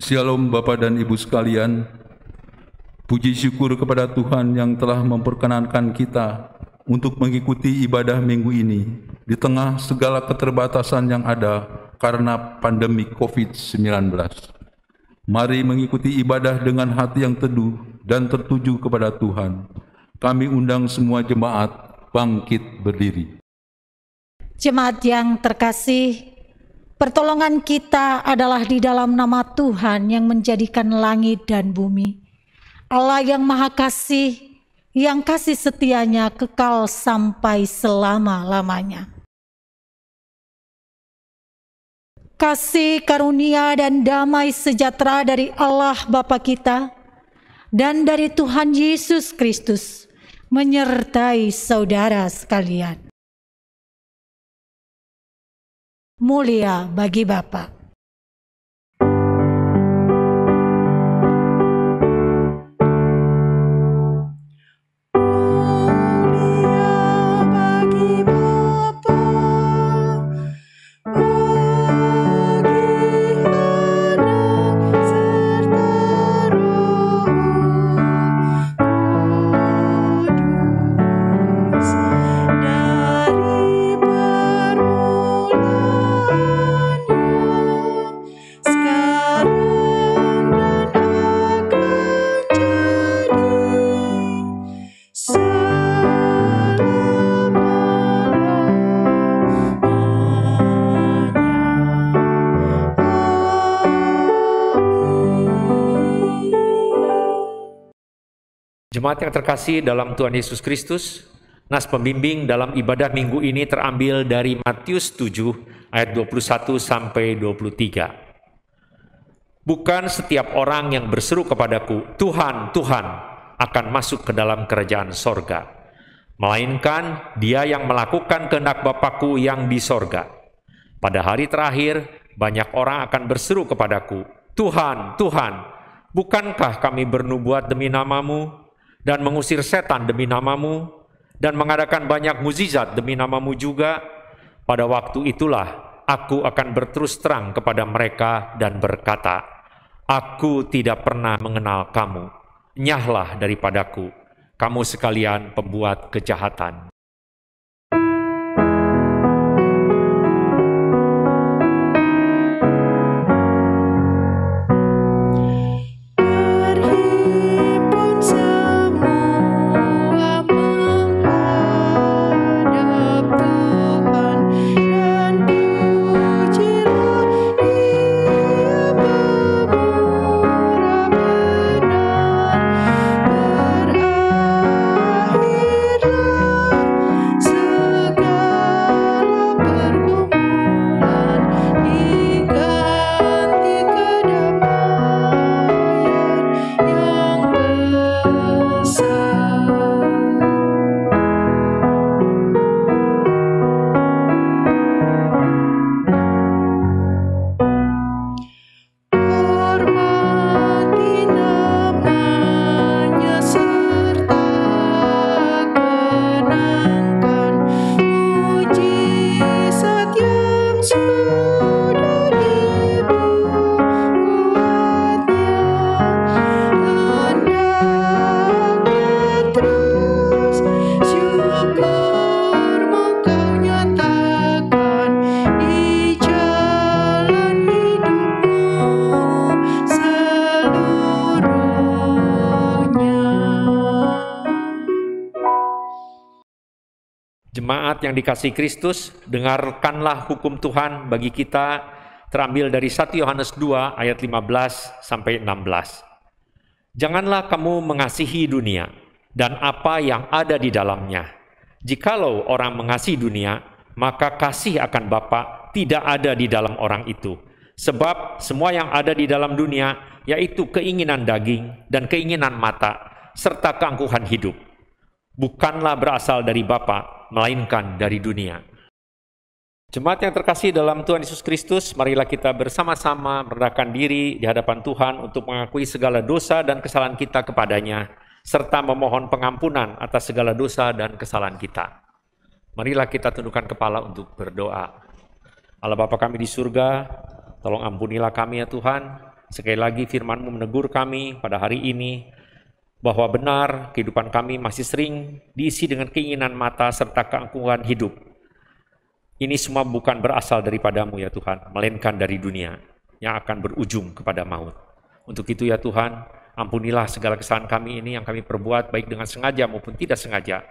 Shalom Bapak dan Ibu sekalian, puji syukur kepada Tuhan yang telah memperkenankan kita untuk mengikuti ibadah minggu ini di tengah segala keterbatasan yang ada karena pandemi COVID-19. Mari mengikuti ibadah dengan hati yang teduh dan tertuju kepada Tuhan. Kami undang semua jemaat bangkit berdiri. Jemaat yang terkasih, pertolongan kita adalah di dalam nama Tuhan yang menjadikan langit dan bumi. Allah yang Maha Kasih, yang kasih setianya kekal sampai selama-lamanya. Kasih, karunia, dan damai sejahtera dari Allah Bapa kita dan dari Tuhan Yesus Kristus menyertai saudara sekalian. Mulia bagi Bapa. Jemaat yang terkasih dalam Tuhan Yesus Kristus, nas pembimbing dalam ibadah minggu ini terambil dari Matius 7 ayat 21 sampai 23. Bukan setiap orang yang berseru kepadaku, Tuhan, Tuhan, akan masuk ke dalam kerajaan sorga, melainkan dia yang melakukan kehendak Bapa-Ku yang di sorga. Pada hari terakhir, banyak orang akan berseru kepadaku, Tuhan, Tuhan, bukankah kami bernubuat demi nama-Mu, dan mengusir setan demi nama-Mu, dan mengadakan banyak mukjizat demi nama-Mu juga? Pada waktu itulah aku akan berterus terang kepada mereka dan berkata, Aku tidak pernah mengenal kamu, enyahlah daripadaku, kamu sekalian pembuat kejahatan. Jemaat yang dikasihi Kristus, dengarkanlah hukum Tuhan bagi kita terambil dari 1 Yohanes 2 ayat 15 sampai 16. Janganlah kamu mengasihi dunia dan apa yang ada di dalamnya. Jikalau orang mengasihi dunia, maka kasih akan Bapa tidak ada di dalam orang itu. Sebab semua yang ada di dalam dunia, yaitu keinginan daging dan keinginan mata, serta keangkuhan hidup, bukanlah berasal dari Bapa, melainkan dari dunia. Jemaat yang terkasih dalam Tuhan Yesus Kristus, marilah kita bersama-sama merendahkan diri di hadapan Tuhan untuk mengakui segala dosa dan kesalahan kita kepadanya, serta memohon pengampunan atas segala dosa dan kesalahan kita. Marilah kita tundukkan kepala untuk berdoa. Allah Bapa kami di surga, tolong ampunilah kami ya Tuhan. Sekali lagi firman-Mu menegur kami pada hari ini, bahwa benar kehidupan kami masih sering diisi dengan keinginan mata serta keangkuhan hidup. Ini semua bukan berasal daripada-Mu ya Tuhan, melainkan dari dunia yang akan berujung kepada maut. Untuk itu ya Tuhan, ampunilah segala kesalahan kami ini yang kami perbuat baik dengan sengaja maupun tidak sengaja,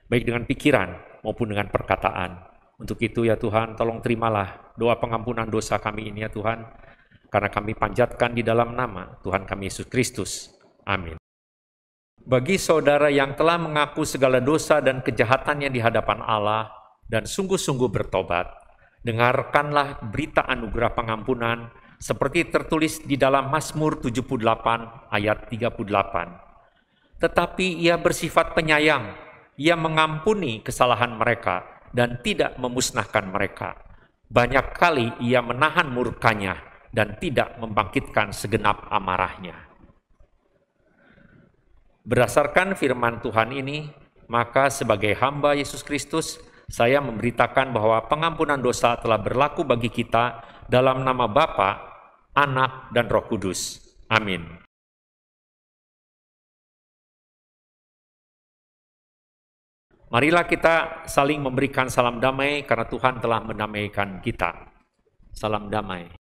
baik dengan pikiran maupun dengan perkataan. Untuk itu ya Tuhan, tolong terimalah doa pengampunan dosa kami ini ya Tuhan, karena kami panjatkan di dalam nama Tuhan kami Yesus Kristus. Amin. Bagi saudara yang telah mengaku segala dosa dan kejahatannya di hadapan Allah dan sungguh-sungguh bertobat, dengarkanlah berita anugerah pengampunan seperti tertulis di dalam Mazmur 78 ayat 38. Tetapi ia bersifat penyayang, ia mengampuni kesalahan mereka dan tidak memusnahkan mereka. Banyak kali ia menahan murkanya dan tidak membangkitkan segenap amarahnya. Berdasarkan firman Tuhan ini, maka sebagai hamba Yesus Kristus, saya memberitakan bahwa pengampunan dosa telah berlaku bagi kita dalam nama Bapa, Anak, dan Roh Kudus. Amin. Marilah kita saling memberikan salam damai karena Tuhan telah mendamaikan kita. Salam damai.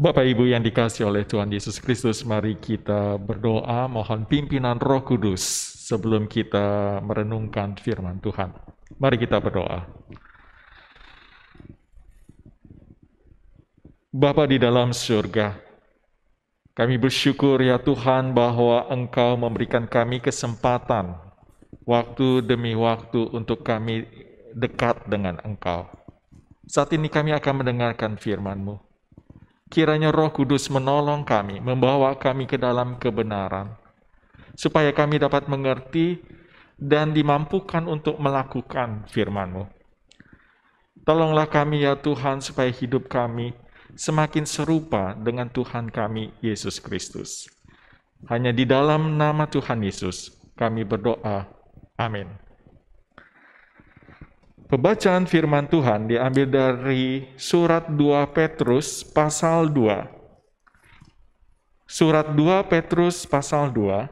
Bapak Ibu yang dikasihi oleh Tuhan Yesus Kristus, mari kita berdoa mohon pimpinan Roh Kudus sebelum kita merenungkan firman Tuhan. Mari kita berdoa. Bapa di dalam surga, Kami bersyukur ya Tuhan bahwa Engkau memberikan kami kesempatan waktu demi waktu untuk kami dekat dengan Engkau. Saat ini kami akan mendengarkan firman-Mu. Kiranya Roh Kudus menolong kami, membawa kami ke dalam kebenaran, supaya kami dapat mengerti dan dimampukan untuk melakukan firman-Mu. Tolonglah kami ya Tuhan, supaya hidup kami semakin serupa dengan Tuhan kami, Yesus Kristus. Hanya di dalam nama Tuhan Yesus kami berdoa. Amin. Pembacaan firman Tuhan diambil dari surat 2 Petrus pasal 2. Surat 2 Petrus pasal 2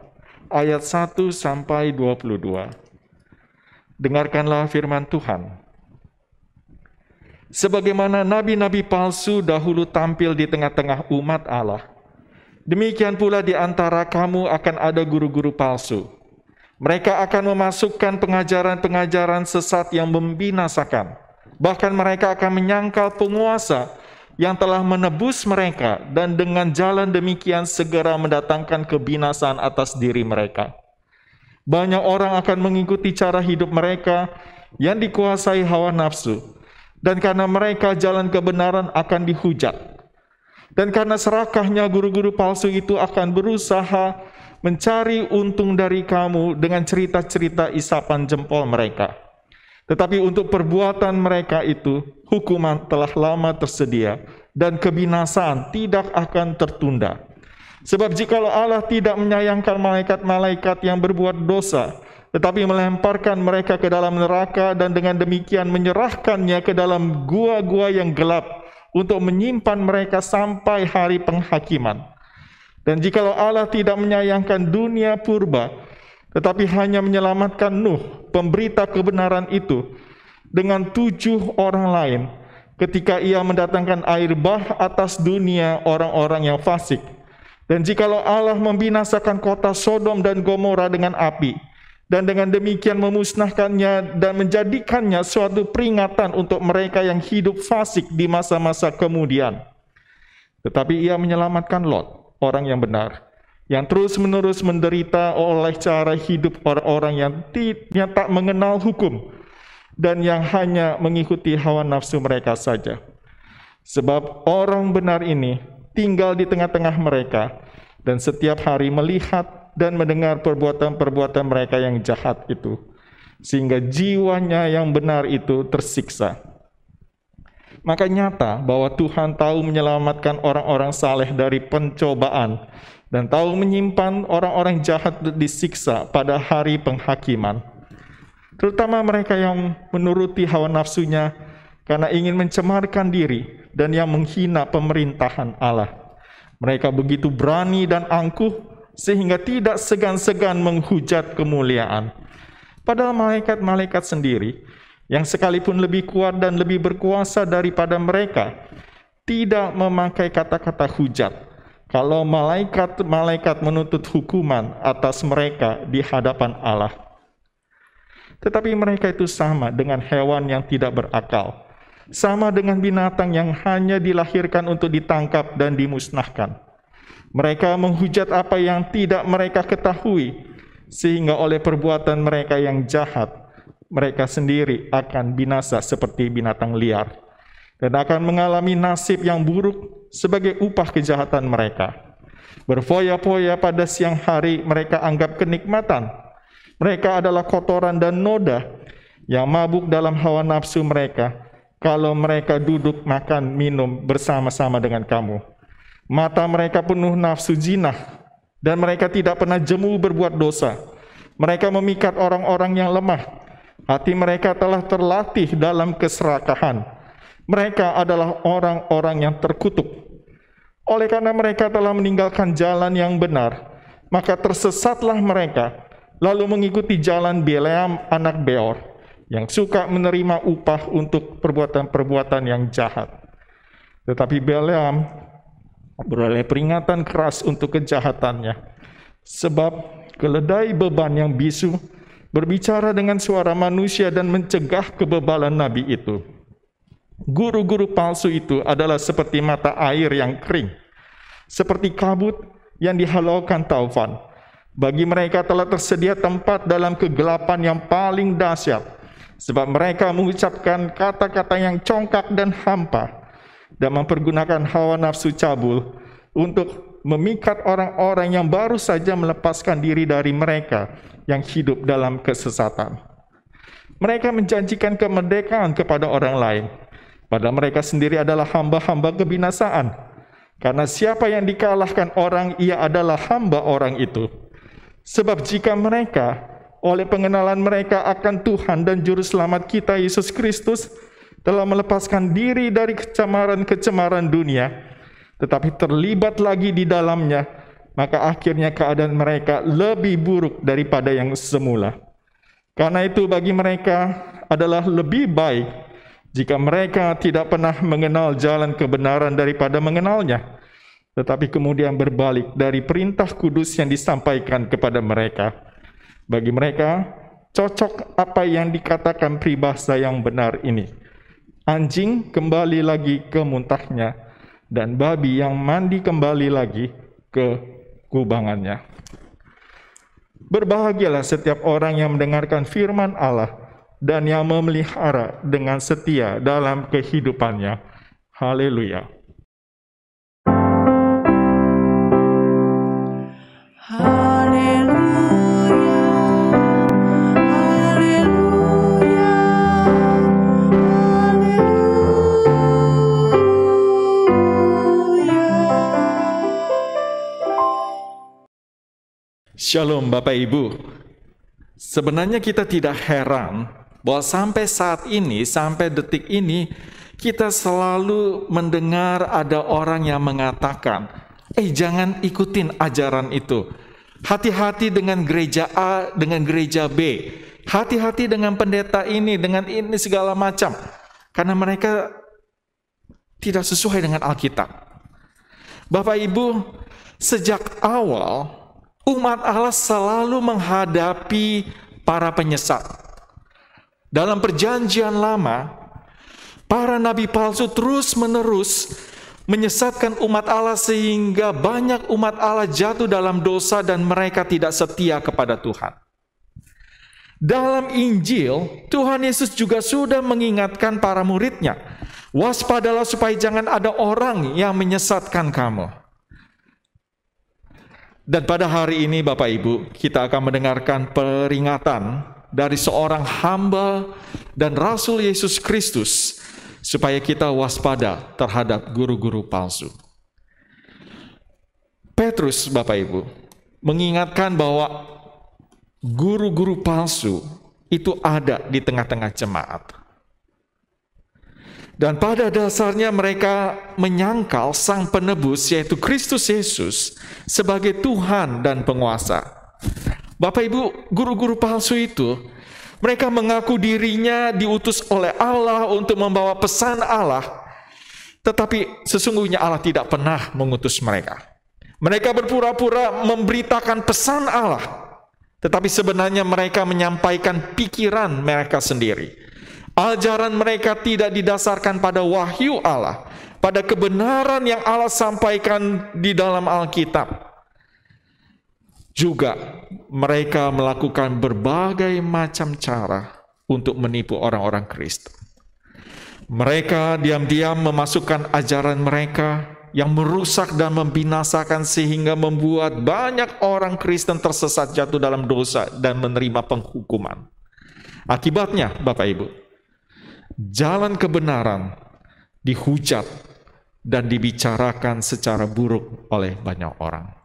ayat 1 sampai 22. Dengarkanlah firman Tuhan. Sebagaimana nabi-nabi palsu dahulu tampil di tengah-tengah umat Allah, demikian pula di antara kamu akan ada guru-guru palsu. Mereka akan memasukkan pengajaran-pengajaran sesat yang membinasakan. Bahkan mereka akan menyangkal penguasa yang telah menebus mereka, dan dengan jalan demikian segera mendatangkan kebinasaan atas diri mereka. Banyak orang akan mengikuti cara hidup mereka yang dikuasai hawa nafsu, dan karena mereka jalan kebenaran akan dihujat. Dan karena serakahnya guru-guru palsu itu akan berusaha mencari untung dari kamu dengan cerita-cerita isapan jempol mereka. Tetapi untuk perbuatan mereka itu, hukuman telah lama tersedia, dan kebinasaan tidak akan tertunda. Sebab jikalau Allah tidak menyayangkan malaikat-malaikat yang berbuat dosa, tetapi melemparkan mereka ke dalam neraka, dan dengan demikian menyerahkannya ke dalam gua-gua yang gelap untuk menyimpan mereka sampai hari penghakiman. Dan jikalau Allah tidak menyayangkan dunia purba, tetapi hanya menyelamatkan Nuh, pemberita kebenaran itu, dengan 7 orang lain, ketika ia mendatangkan air bah atas dunia orang-orang yang fasik. Dan jikalau Allah membinasakan kota Sodom dan Gomora dengan api, dan dengan demikian memusnahkannya dan menjadikannya suatu peringatan untuk mereka yang hidup fasik di masa-masa kemudian. Tetapi ia menyelamatkan Lot, orang yang benar, yang terus-menerus menderita oleh cara hidup orang-orang yang tak mengenal hukum dan yang hanya mengikuti hawa nafsu mereka saja. Sebab orang benar ini tinggal di tengah-tengah mereka dan setiap hari melihat dan mendengar perbuatan-perbuatan mereka yang jahat itu, sehingga jiwanya yang benar itu tersiksa. Maka nyata bahwa Tuhan tahu menyelamatkan orang-orang saleh dari pencobaan, dan tahu menyimpan orang-orang jahat disiksa pada hari penghakiman, terutama mereka yang menuruti hawa nafsunya karena ingin mencemarkan diri dan yang menghina pemerintahan Allah. Mereka begitu berani dan angkuh sehingga tidak segan-segan menghujat kemuliaan. Padahal malaikat-malaikat sendiri, yang sekalipun lebih kuat dan lebih berkuasa daripada mereka, tidak memakai kata-kata hujat kalau malaikat-malaikat menuntut hukuman atas mereka di hadapan Allah. Tetapi mereka itu sama dengan hewan yang tidak berakal, sama dengan binatang yang hanya dilahirkan untuk ditangkap dan dimusnahkan. Mereka menghujat apa yang tidak mereka ketahui, sehingga oleh perbuatan mereka yang jahat, mereka sendiri akan binasa seperti binatang liar, dan akan mengalami nasib yang buruk sebagai upah kejahatan mereka. Berfoya-foya pada siang hari mereka anggap kenikmatan. Mereka adalah kotoran dan noda yang mabuk dalam hawa nafsu mereka, kalau mereka duduk makan minum bersama-sama dengan kamu. Mata mereka penuh nafsu jinah, dan mereka tidak pernah jemu berbuat dosa. Mereka memikat orang-orang yang lemah. Hati mereka telah terlatih dalam keserakahan. Mereka adalah orang-orang yang terkutuk. Oleh karena mereka telah meninggalkan jalan yang benar, maka tersesatlah mereka, lalu mengikuti jalan Bileam anak Beor, yang suka menerima upah untuk perbuatan-perbuatan yang jahat. Tetapi Bileam beroleh peringatan keras untuk kejahatannya, sebab keledai beban yang bisu berbicara dengan suara manusia dan mencegah kebebalan nabi itu. Guru-guru palsu itu adalah seperti mata air yang kering, seperti kabut yang dihalaukan taufan. Bagi mereka telah tersedia tempat dalam kegelapan yang paling dahsyat, sebab mereka mengucapkan kata-kata yang congkak dan hampa, dan mempergunakan hawa nafsu cabul untuk memikat orang-orang yang baru saja melepaskan diri dari mereka yang hidup dalam kesesatan. Mereka menjanjikan kemerdekaan kepada orang lain, padahal mereka sendiri adalah hamba-hamba kebinasaan. Karena siapa yang dikalahkan orang, ia adalah hamba orang itu. Sebab jika mereka, oleh pengenalan mereka akan Tuhan dan Juru Selamat kita Yesus Kristus, telah melepaskan diri dari kecemaran-kecemaran dunia, tetapi terlibat lagi di dalamnya, maka akhirnya keadaan mereka lebih buruk daripada yang semula. Karena itu bagi mereka adalah lebih baik jika mereka tidak pernah mengenal jalan kebenaran daripada mengenalnya, tetapi kemudian berbalik dari perintah kudus yang disampaikan kepada mereka. Bagi mereka, cocok apa yang dikatakan peribahasa yang benar ini. Anjing kembali lagi ke muntahnya, dan babi yang mandi kembali lagi ke kubangannya. Berbahagialah setiap orang yang mendengarkan firman Allah dan yang memelihara dengan setia dalam kehidupannya. Haleluya. Shalom Bapak Ibu. Sebenarnya kita tidak heran bahwa sampai saat ini, sampai detik ini, kita selalu mendengar ada orang yang mengatakan, jangan ikutin ajaran itu. Hati-hati dengan gereja A, dengan gereja B. Hati-hati dengan pendeta ini, dengan ini segala macam. Karena mereka tidak sesuai dengan Alkitab. Bapak Ibu, sejak awal, umat Allah selalu menghadapi para penyesat. Dalam perjanjian lama, para nabi palsu terus-menerus menyesatkan umat Allah sehingga banyak umat Allah jatuh dalam dosa dan mereka tidak setia kepada Tuhan. Dalam Injil, Tuhan Yesus juga sudah mengingatkan para muridnya, waspadalah supaya jangan ada orang yang menyesatkan kamu. Dan pada hari ini Bapak Ibu, kita akan mendengarkan peringatan dari seorang hamba dan Rasul Yesus Kristus supaya kita waspada terhadap guru-guru palsu. Petrus Bapak Ibu mengingatkan bahwa guru-guru palsu itu ada di tengah-tengah jemaat. Dan pada dasarnya mereka menyangkal Sang Penebus yaitu Kristus Yesus sebagai Tuhan dan penguasa. Bapak Ibu, guru-guru palsu itu, mereka mengaku dirinya diutus oleh Allah untuk membawa pesan Allah, tetapi sesungguhnya Allah tidak pernah mengutus mereka. Mereka berpura-pura memberitakan pesan Allah, tetapi sebenarnya mereka menyampaikan pikiran mereka sendiri. Ajaran mereka tidak didasarkan pada wahyu Allah, pada kebenaran yang Allah sampaikan di dalam Alkitab. Juga mereka melakukan berbagai macam cara untuk menipu orang-orang Kristen. Mereka diam-diam memasukkan ajaran mereka yang merusak dan membinasakan sehingga membuat banyak orang Kristen tersesat, jatuh dalam dosa dan menerima penghukuman. Akibatnya, Bapak Ibu, jalan kebenaran dihujat dan dibicarakan secara buruk oleh banyak orang.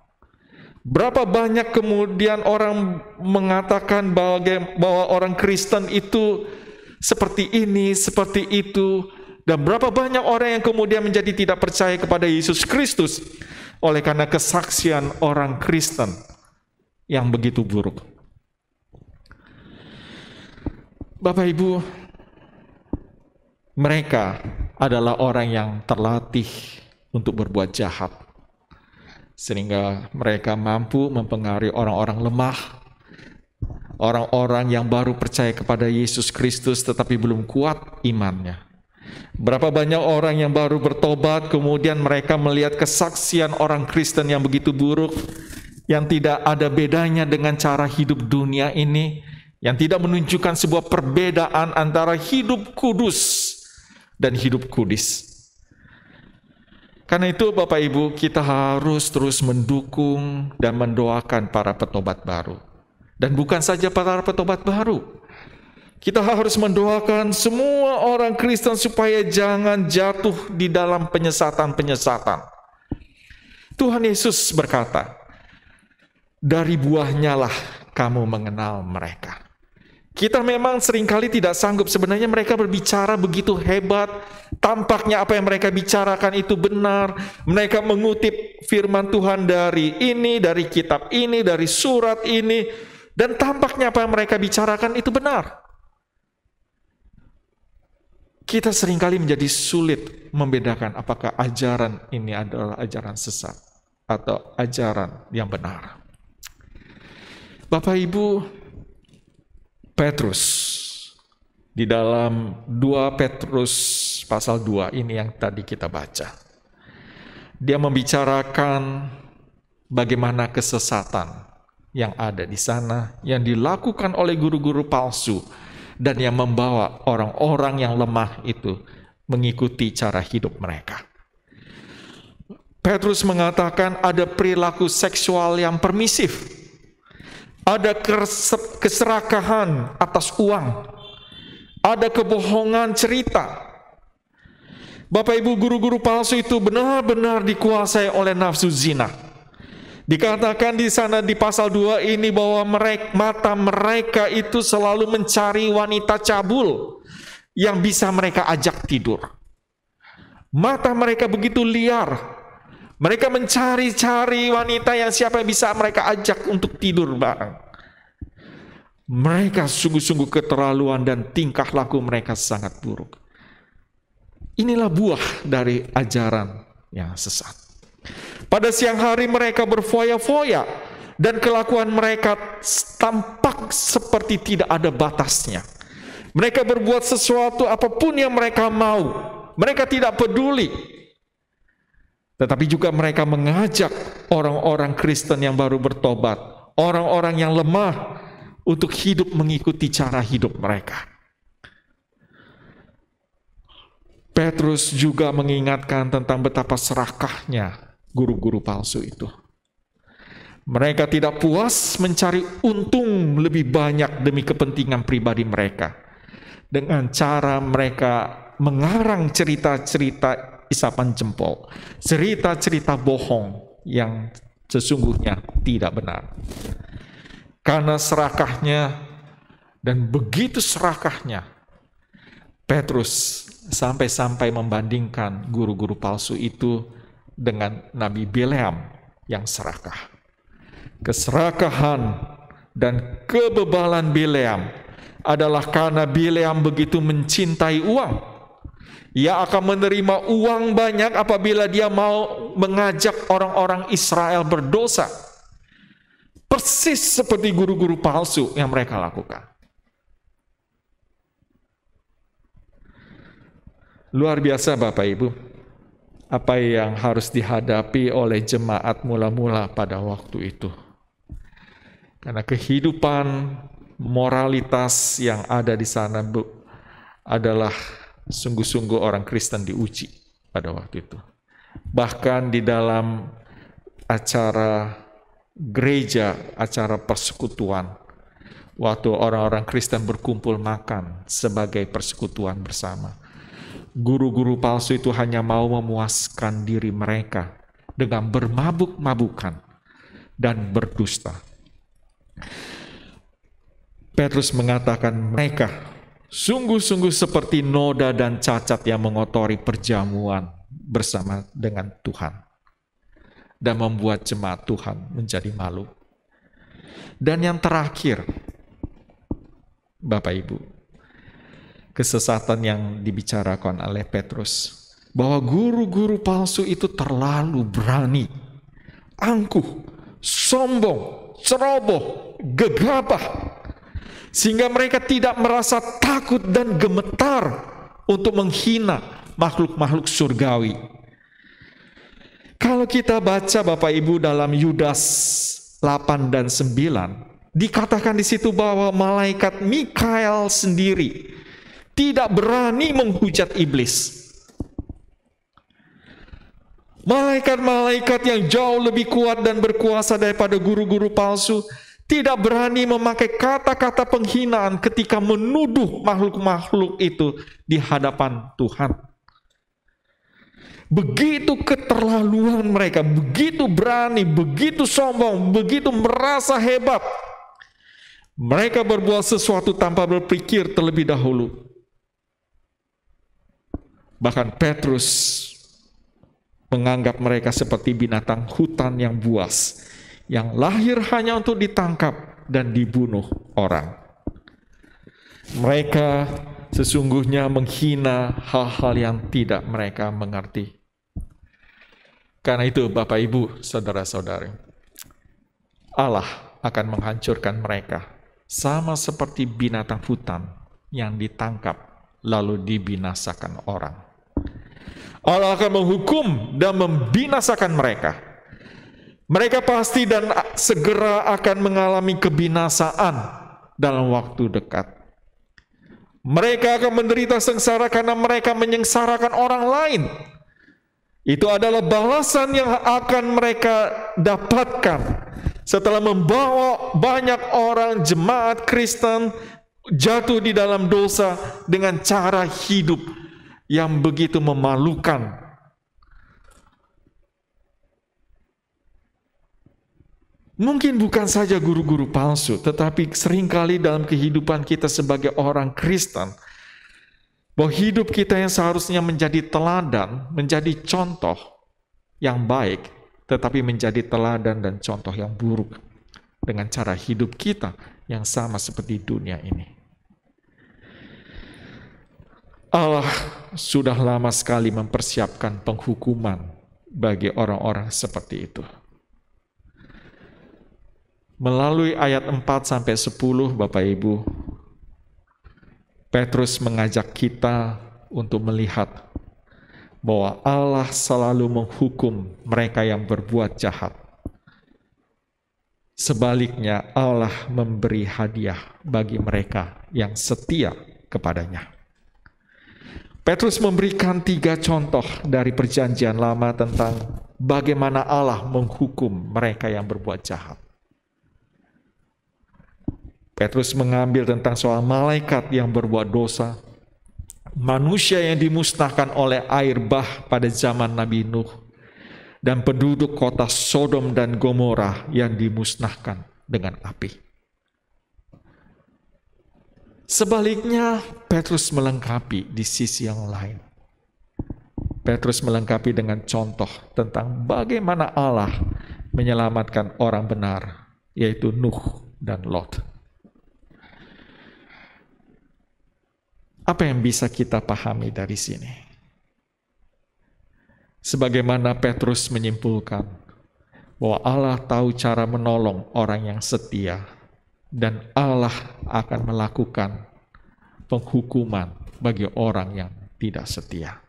Berapa banyak kemudian orang mengatakan bahwa orang Kristen itu seperti ini, seperti itu, dan berapa banyak orang yang kemudian menjadi tidak percaya kepada Yesus Kristus oleh karena kesaksian orang Kristen yang begitu buruk. Bapak Ibu, mereka adalah orang yang terlatih untuk berbuat jahat, sehingga mereka mampu mempengaruhi orang-orang lemah, orang-orang yang baru percaya kepada Yesus Kristus tetapi belum kuat imannya. Berapa banyak orang yang baru bertobat, kemudian mereka melihat kesaksian orang Kristen yang begitu buruk, yang tidak ada bedanya dengan cara hidup dunia ini, yang tidak menunjukkan sebuah perbedaan antara hidup kudus dan hidup kudis. Karena itu Bapak Ibu, kita harus terus mendukung dan mendoakan para petobat baru. Dan bukan saja para petobat baru, kita harus mendoakan semua orang Kristen supaya jangan jatuh di dalam penyesatan-penyesatan. Tuhan Yesus berkata, dari buahnya lah kamu mengenal mereka. Kita memang seringkali tidak sanggup, sebenarnya mereka berbicara begitu hebat, tampaknya apa yang mereka bicarakan itu benar, mereka mengutip firman Tuhan dari ini, dari kitab ini, dari surat ini, dan tampaknya apa yang mereka bicarakan itu benar. Kita seringkali menjadi sulit membedakan apakah ajaran ini adalah ajaran sesat atau ajaran yang benar. Bapak Ibu, Petrus di dalam 2 Petrus pasal 2 ini yang tadi kita baca, dia membicarakan bagaimana kesesatan yang ada di sana, yang dilakukan oleh guru-guru palsu, dan yang membawa orang-orang yang lemah itu mengikuti cara hidup mereka. Petrus mengatakan ada perilaku seksual yang permisif, ada keserakahan atas uang, ada kebohongan cerita. Bapak Ibu, guru-guru palsu itu benar-benar dikuasai oleh nafsu zina. Dikatakan di sana di pasal 2 ini bahwa mata mereka itu selalu mencari wanita cabul yang bisa mereka ajak tidur. Mata mereka begitu liar. Mereka mencari-cari wanita yang siapa yang bisa mereka ajak untuk tidur bareng. Mereka sungguh-sungguh keterlaluan dan tingkah laku mereka sangat buruk. Inilah buah dari ajaran yang sesat. Pada siang hari mereka berfoya-foya dan kelakuan mereka tampak seperti tidak ada batasnya. Mereka berbuat sesuatu apapun yang mereka mau. Mereka tidak peduli. Tetapi juga mereka mengajak orang-orang Kristen yang baru bertobat, orang-orang yang lemah untuk hidup mengikuti cara hidup mereka. Petrus juga mengingatkan tentang betapa serakahnya guru-guru palsu itu. Mereka tidak puas mencari untung lebih banyak demi kepentingan pribadi mereka. Dengan cara mereka mengarang cerita-cerita isapan jempol, cerita-cerita bohong yang sesungguhnya tidak benar. Karena serakahnya dan begitu serakahnya, Petrus sampai-sampai membandingkan guru-guru palsu itu dengan Nabi Bileam yang serakah. Keserakahan dan kebebalan Bileam adalah karena Bileam begitu mencintai uang. Ia akan menerima uang banyak apabila dia mau mengajak orang-orang Israel berdosa. Persis seperti guru-guru palsu yang mereka lakukan. Luar biasa Bapak Ibu, apa yang harus dihadapi oleh jemaat mula-mula pada waktu itu. Karena kehidupan moralitas yang ada di sana adalah sungguh-sungguh orang Kristen diuji pada waktu itu. Bahkan di dalam acara gereja, acara persekutuan, waktu orang-orang Kristen berkumpul makan sebagai persekutuan bersama, guru-guru palsu itu hanya mau memuaskan diri mereka dengan bermabuk-mabukan dan berdusta. Petrus mengatakan mereka sungguh-sungguh seperti noda dan cacat yang mengotori perjamuan bersama dengan Tuhan dan membuat jemaat Tuhan menjadi malu. Dan yang terakhir, Bapak Ibu, kesesatan yang dibicarakan oleh Petrus, bahwa guru-guru palsu itu terlalu berani, angkuh, sombong, ceroboh, gegabah, sehingga mereka tidak merasa takut dan gemetar untuk menghina makhluk-makhluk surgawi. Kalau kita baca Bapak Ibu dalam Yudas 8 dan 9, dikatakan di situ bahwa malaikat Mikael sendiri tidak berani menghujat iblis. Malaikat-malaikat yang jauh lebih kuat dan berkuasa daripada guru-guru palsu tidak berani memakai kata-kata penghinaan ketika menuduh makhluk-makhluk itu di hadapan Tuhan. Begitu keterlaluan mereka, begitu berani, begitu sombong, begitu merasa hebat. Mereka berbuat sesuatu tanpa berpikir terlebih dahulu. Bahkan Petrus menganggap mereka seperti binatang hutan yang buas, yang lahir hanya untuk ditangkap dan dibunuh orang. Mereka sesungguhnya menghina hal-hal yang tidak mereka mengerti. Karena itu Bapak Ibu, saudara-saudari, Allah akan menghancurkan mereka sama seperti binatang hutan yang ditangkap lalu dibinasakan orang. Allah akan menghukum dan membinasakan mereka. Mereka pasti dan segera akan mengalami kebinasaan dalam waktu dekat. Mereka akan menderita sengsara karena mereka menyengsarakan orang lain. Itu adalah balasan yang akan mereka dapatkan setelah membawa banyak orang jemaat Kristen jatuh di dalam dosa dengan cara hidup yang begitu memalukan. Mungkin bukan saja guru-guru palsu, tetapi seringkali dalam kehidupan kita sebagai orang Kristen, bahwa hidup kita yang seharusnya menjadi teladan, menjadi contoh yang baik, tetapi menjadi teladan dan contoh yang buruk dengan cara hidup kita yang sama seperti dunia ini. Allah sudah lama sekali mempersiapkan penghukuman bagi orang-orang seperti itu. Melalui ayat 4-10 Bapak Ibu, Petrus mengajak kita untuk melihat bahwa Allah selalu menghukum mereka yang berbuat jahat. Sebaliknya Allah memberi hadiah bagi mereka yang setia kepadanya. Petrus memberikan 3 contoh dari Perjanjian Lama tentang bagaimana Allah menghukum mereka yang berbuat jahat. Petrus mengambil tentang soal malaikat yang berbuat dosa, manusia yang dimusnahkan oleh air bah pada zaman Nabi Nuh, dan penduduk kota Sodom dan Gomora yang dimusnahkan dengan api. Sebaliknya, Petrus melengkapi di sisi yang lain. Petrus melengkapi dengan contoh tentang bagaimana Allah menyelamatkan orang benar, yaitu Nuh dan Lot. Apa yang bisa kita pahami dari sini? Sebagaimana Petrus menyimpulkan bahwa Allah tahu cara menolong orang yang setia dan Allah akan melakukan penghukuman bagi orang yang tidak setia.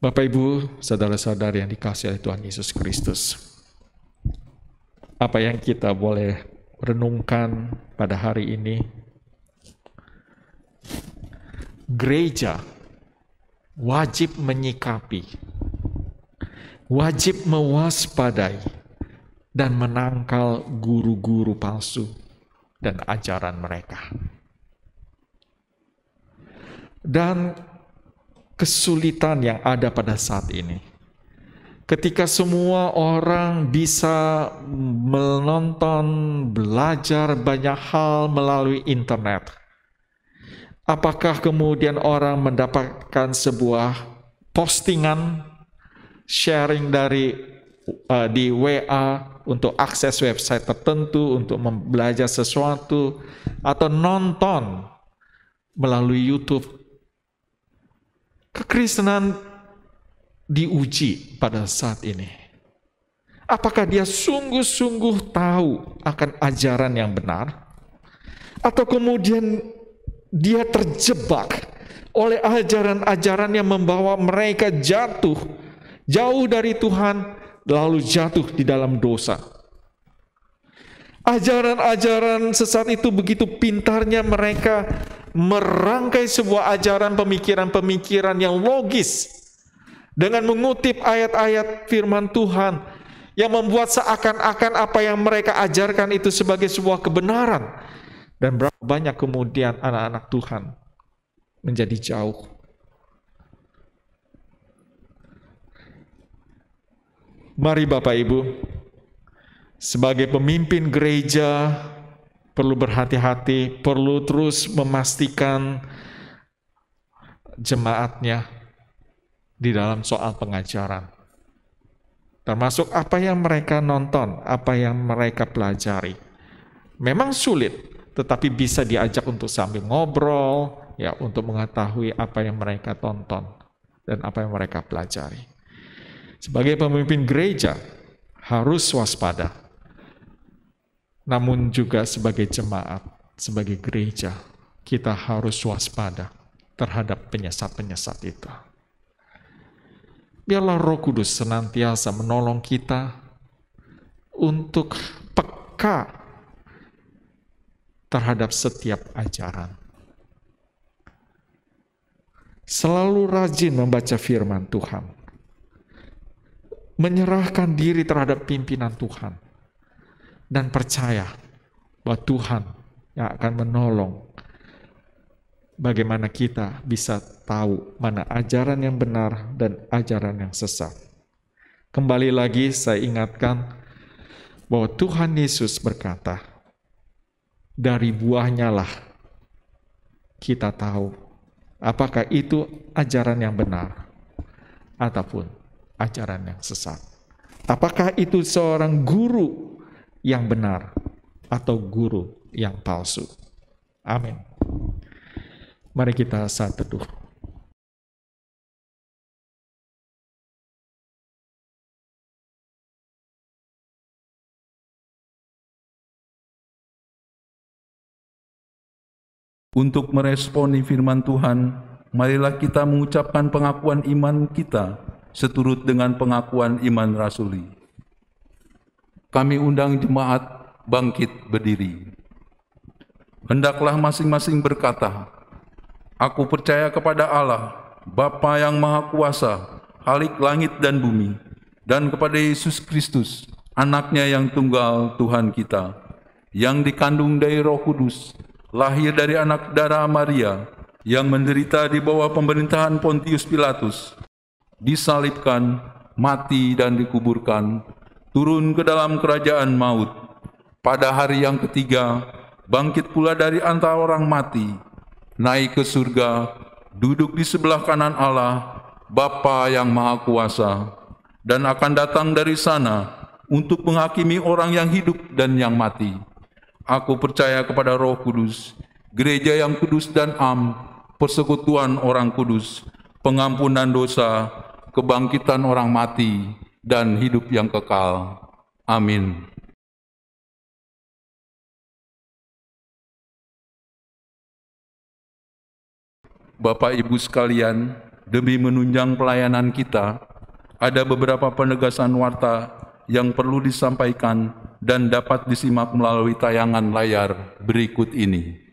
Bapak Ibu, saudara-saudari yang dikasihi oleh Tuhan Yesus Kristus, apa yang kita boleh renungkan pada hari ini? Gereja wajib menyikapi, wajib mewaspadai dan menangkal guru-guru palsu dan ajaran mereka. Dan kesulitan yang ada pada saat ini, ketika semua orang bisa menonton, belajar banyak hal melalui internet, apakah kemudian orang mendapatkan sebuah postingan, sharing di WA untuk akses website tertentu, untuk belajar sesuatu, atau nonton melalui YouTube? Kekristenan diuji pada saat ini. Apakah dia sungguh-sungguh tahu akan ajaran yang benar? Atau kemudian dia terjebak oleh ajaran-ajaran yang membawa mereka jatuh jauh dari Tuhan, lalu jatuh di dalam dosa. Ajaran-ajaran sesat itu begitu pintarnya mereka merangkai sebuah ajaran pemikiran-pemikiran yang logis dengan mengutip ayat-ayat firman Tuhan yang membuat seakan-akan apa yang mereka ajarkan itu sebagai sebuah kebenaran. Dan berapa banyak kemudian anak-anak Tuhan menjadi jauh. Mari Bapak Ibu, sebagai pemimpin gereja perlu berhati-hati, perlu terus memastikan jemaatnya di dalam soal pengajaran. Termasuk apa yang mereka nonton, apa yang mereka pelajari. Memang sulit, tetapi bisa diajak untuk sambil ngobrol, ya, untuk mengetahui apa yang mereka tonton dan apa yang mereka pelajari. Sebagai pemimpin gereja harus waspada. Namun juga sebagai jemaat, sebagai gereja, kita harus waspada terhadap penyesat-penyesat itu. Biarlah Roh Kudus senantiasa menolong kita untuk peka terhadap setiap ajaran. Selalu rajin membaca firman Tuhan. Menyerahkan diri terhadap pimpinan Tuhan. Dan percaya bahwa Tuhan yang akan menolong bagaimana kita bisa tahu mana ajaran yang benar dan ajaran yang sesat. Kembali lagi saya ingatkan bahwa Tuhan Yesus berkata, dari buahnya lah kita tahu apakah itu ajaran yang benar ataupun ajaran yang sesat. Apakah itu seorang guru yang benar atau guru yang palsu. Amin. Mari kita saat teduh. Untuk meresponi firman Tuhan, marilah kita mengucapkan pengakuan iman kita seturut dengan pengakuan iman rasuli. Kami undang jemaat bangkit berdiri. Hendaklah masing-masing berkata, aku percaya kepada Allah, Bapa yang Maha Kuasa, Khalik langit dan bumi, dan kepada Yesus Kristus, Anaknya yang tunggal Tuhan kita, yang dikandung dari Roh Kudus, lahir dari anak darah Maria, yang menderita di bawah pemerintahan Pontius Pilatus, disalibkan, mati dan dikuburkan, turun ke dalam kerajaan maut. Pada hari yang ketiga, bangkit pula dari antara orang mati, naik ke surga, duduk di sebelah kanan Allah, Bapa yang Maha Kuasa, dan akan datang dari sana untuk menghakimi orang yang hidup dan yang mati. Aku percaya kepada Roh Kudus, gereja yang kudus dan am, persekutuan orang kudus, pengampunan dosa, kebangkitan orang mati, dan hidup yang kekal. Amin. Bapak Ibu sekalian, demi menunjang pelayanan kita, ada beberapa penegasan warta yang perlu disampaikan dan dapat disimak melalui tayangan layar berikut ini.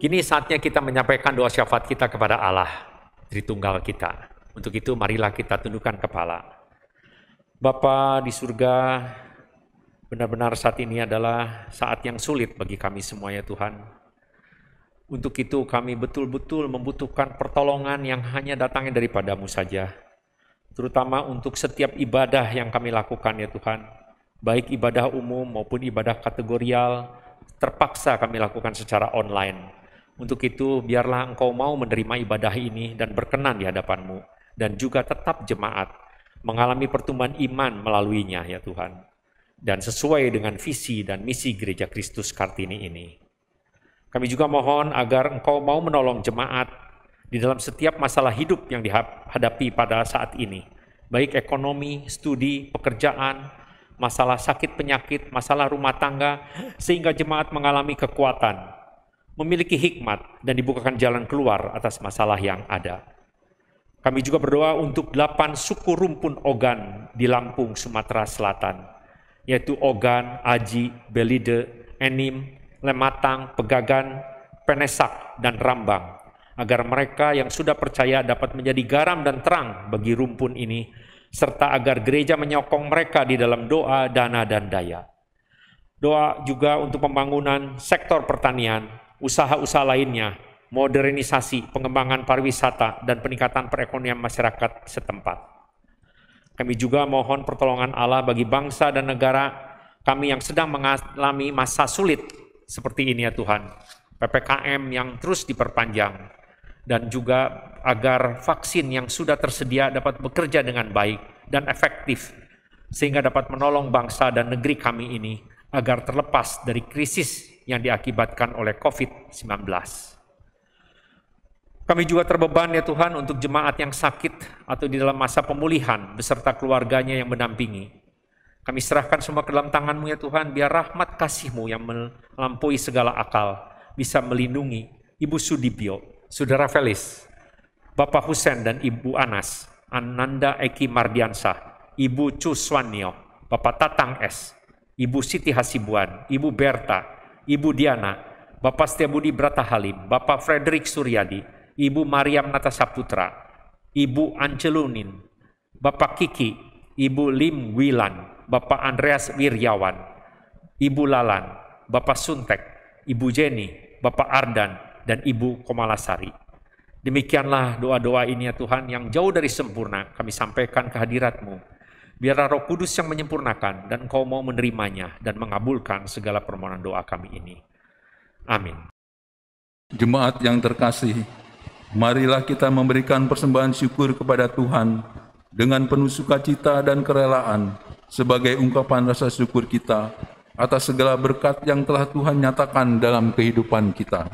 Kini saatnya kita menyampaikan doa syafaat kita kepada Allah, Tritunggal kita. Untuk itu marilah kita tundukkan kepala. Bapa di surga, benar-benar saat ini adalah saat yang sulit bagi kami semua ya Tuhan. Untuk itu kami betul-betul membutuhkan pertolongan yang hanya datangnya daripada-Mu saja. Terutama untuk setiap ibadah yang kami lakukan ya Tuhan. Baik ibadah umum maupun ibadah kategorial, terpaksa kami lakukan secara online. Untuk itu, biarlah Engkau mau menerima ibadah ini dan berkenan di hadapan-Mu, dan juga tetap jemaat mengalami pertumbuhan iman melaluinya ya Tuhan, dan sesuai dengan visi dan misi Gereja Kristus Kartini ini. Kami juga mohon agar Engkau mau menolong jemaat di dalam setiap masalah hidup yang dihadapi pada saat ini, baik ekonomi, studi, pekerjaan, masalah sakit penyakit, masalah rumah tangga, sehingga jemaat mengalami kekuatan, memiliki hikmat, dan dibukakan jalan keluar atas masalah yang ada. Kami juga berdoa untuk 8 suku rumpun Ogan di Lampung, Sumatera Selatan, yaitu Ogan, Aji, Belide, Enim, Lematang, Pegagan, Penesak, dan Rambang, agar mereka yang sudah percaya dapat menjadi garam dan terang bagi rumpun ini, serta agar gereja menyokong mereka di dalam doa, dana, dan daya. Doa juga untuk pembangunan sektor pertanian, usaha-usaha lainnya, modernisasi, pengembangan pariwisata, dan peningkatan perekonomian masyarakat setempat. Kami juga mohon pertolongan Allah bagi bangsa dan negara kami yang sedang mengalami masa sulit seperti ini ya Tuhan. PPKM yang terus diperpanjang, dan juga agar vaksin yang sudah tersedia dapat bekerja dengan baik dan efektif, sehingga dapat menolong bangsa dan negeri kami ini agar terlepas dari krisis yang diakibatkan oleh COVID-19. Kami juga terbeban ya Tuhan untuk jemaat yang sakit atau di dalam masa pemulihan beserta keluarganya yang mendampingi. Kami serahkan semua ke dalam tangan-Mu ya Tuhan, biar rahmat kasih-Mu yang melampaui segala akal bisa melindungi Ibu Sudibyo, Saudara Felis, Bapak Husen dan Ibu Anas, Ananda Eki Mardiansah, Ibu Cuswanyo, Bapak Tatang S, Ibu Siti Hasibuan, Ibu Berta, Ibu Diana, Bapak Setiabudi Brata Halim, Bapak Frederick Suryadi, Ibu Mariam Natasaputra, Ibu Ancelunin, Bapak Kiki, Ibu Lim Wilan, Bapak Andreas Wiryawan, Ibu Lalan, Bapak Suntek, Ibu Jenny, Bapak Ardan, dan Ibu Komalasari. Demikianlah doa-doa ini ya Tuhan yang jauh dari sempurna kami sampaikan ke hadirat-Mu. Biarlah Roh Kudus yang menyempurnakan dan Engkau mau menerimanya dan mengabulkan segala permohonan doa kami ini. Amin. Jemaat yang terkasih, marilah kita memberikan persembahan syukur kepada Tuhan dengan penuh sukacita dan kerelaan sebagai ungkapan rasa syukur kita atas segala berkat yang telah Tuhan nyatakan dalam kehidupan kita.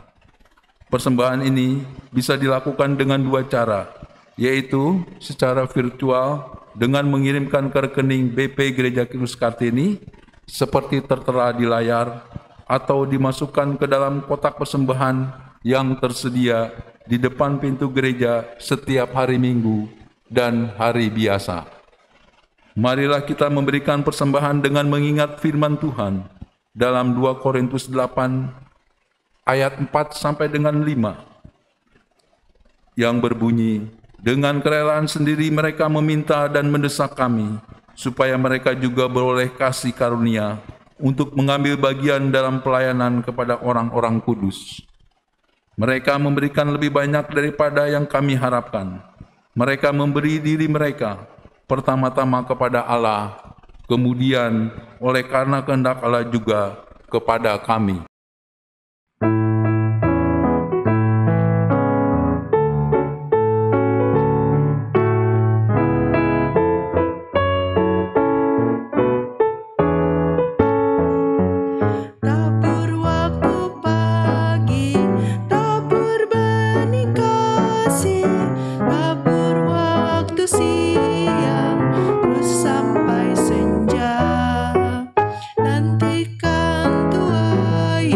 Persembahan ini bisa dilakukan dengan 2 cara, yaitu secara virtual dengan mengirimkan ke rekening BP Gereja Kristus Kartini seperti tertera di layar, atau dimasukkan ke dalam kotak persembahan yang tersedia di depan pintu gereja setiap hari Minggu dan hari biasa. Marilah kita memberikan persembahan dengan mengingat firman Tuhan dalam 2 Korintus 8 ayat 4 sampai dengan 5 yang berbunyi, dengan kerelaan sendiri mereka meminta dan mendesak kami, supaya mereka juga beroleh kasih karunia untuk mengambil bagian dalam pelayanan kepada orang-orang kudus. Mereka memberikan lebih banyak daripada yang kami harapkan. Mereka memberi diri mereka, pertama-tama kepada Allah, kemudian oleh karena kehendak Allah juga kepada kami. Nantikan Tuhan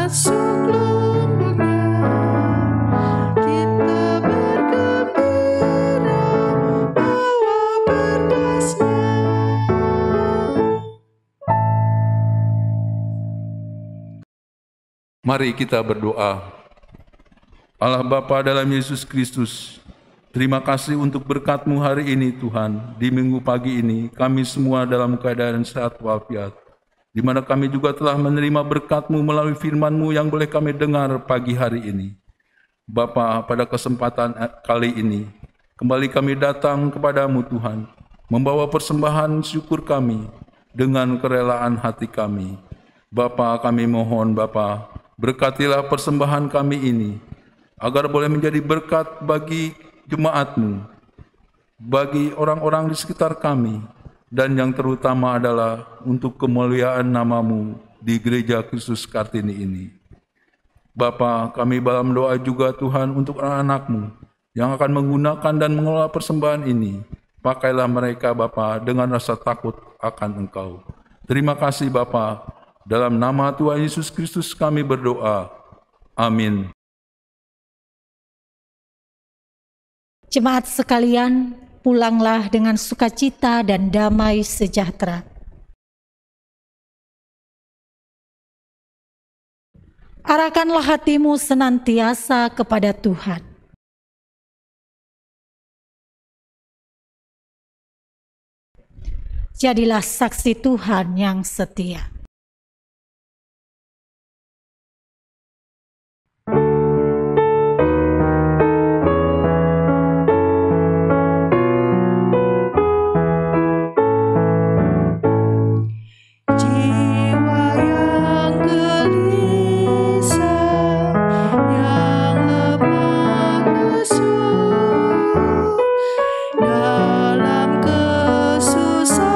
masuk lumbungnya, kita bergembira bawa berkasnya. Mari kita berdoa. Allah Bapa dalam Yesus Kristus, terima kasih untuk berkat-Mu hari ini Tuhan. Di minggu pagi ini kami semua dalam keadaan sehat walafiat, di mana kami juga telah menerima berkat-Mu melalui firman-Mu yang boleh kami dengar pagi hari ini. Bapa, pada kesempatan kali ini kembali kami datang kepada-Mu Tuhan, membawa persembahan syukur kami dengan kerelaan hati kami. Bapa, kami mohon Bapa, berkatilah persembahan kami ini, agar boleh menjadi berkat bagi jemaat-Mu, bagi orang-orang di sekitar kami, dan yang terutama adalah untuk kemuliaan nama-Mu di Gereja Kristus Kartini ini. Bapa, kami dalam doa juga Tuhan untuk anak-anak-Mu yang akan menggunakan dan mengelola persembahan ini. Pakailah mereka Bapa dengan rasa takut akan Engkau. Terima kasih Bapa, dalam nama Tuhan Yesus Kristus kami berdoa. Amin. Jemaat sekalian, pulanglah dengan sukacita dan damai sejahtera. Arahkanlah hatimu senantiasa kepada Tuhan. Jadilah saksi Tuhan yang setia. Dalam kesusahan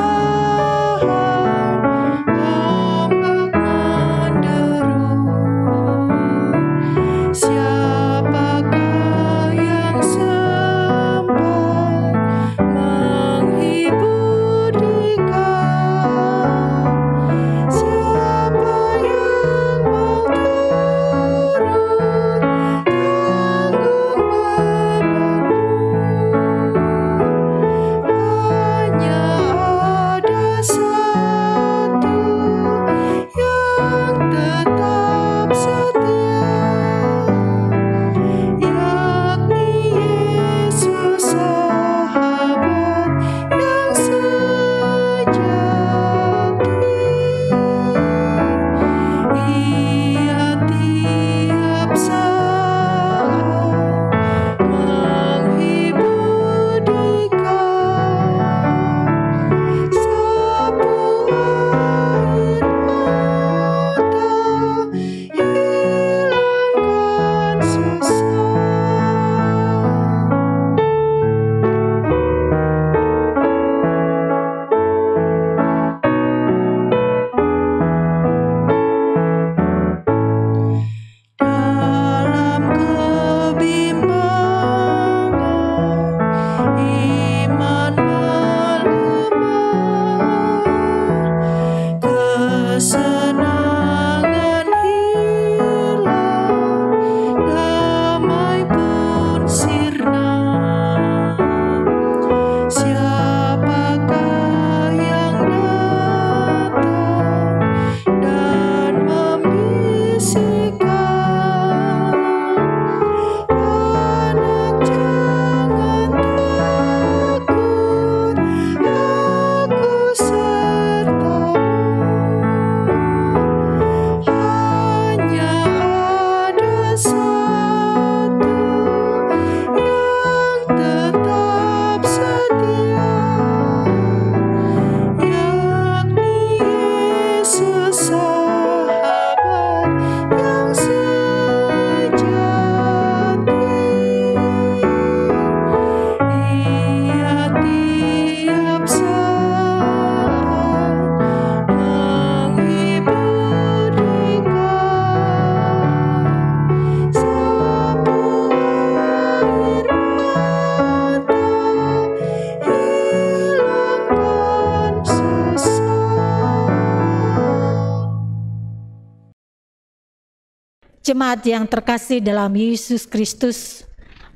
Jemaat yang terkasih dalam Yesus Kristus,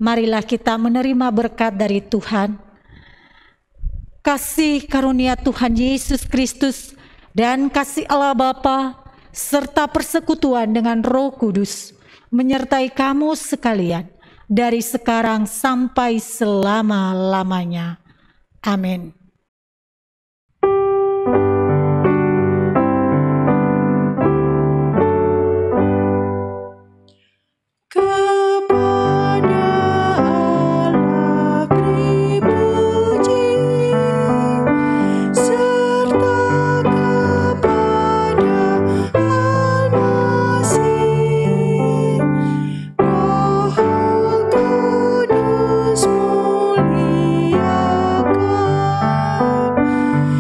marilah kita menerima berkat dari Tuhan. Kasih karunia Tuhan Yesus Kristus dan kasih Allah Bapa serta persekutuan dengan Roh Kudus menyertai kamu sekalian dari sekarang sampai selama-lamanya. Amin. Kepada Allah beri puji, serta kepada Al-Masih, Roh Kudus muliakan,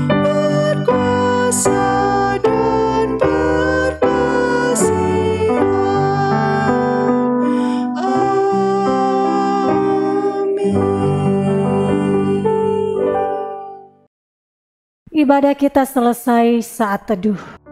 berkuasa dan berkasihan. Ibadah kita selesai saat teduh.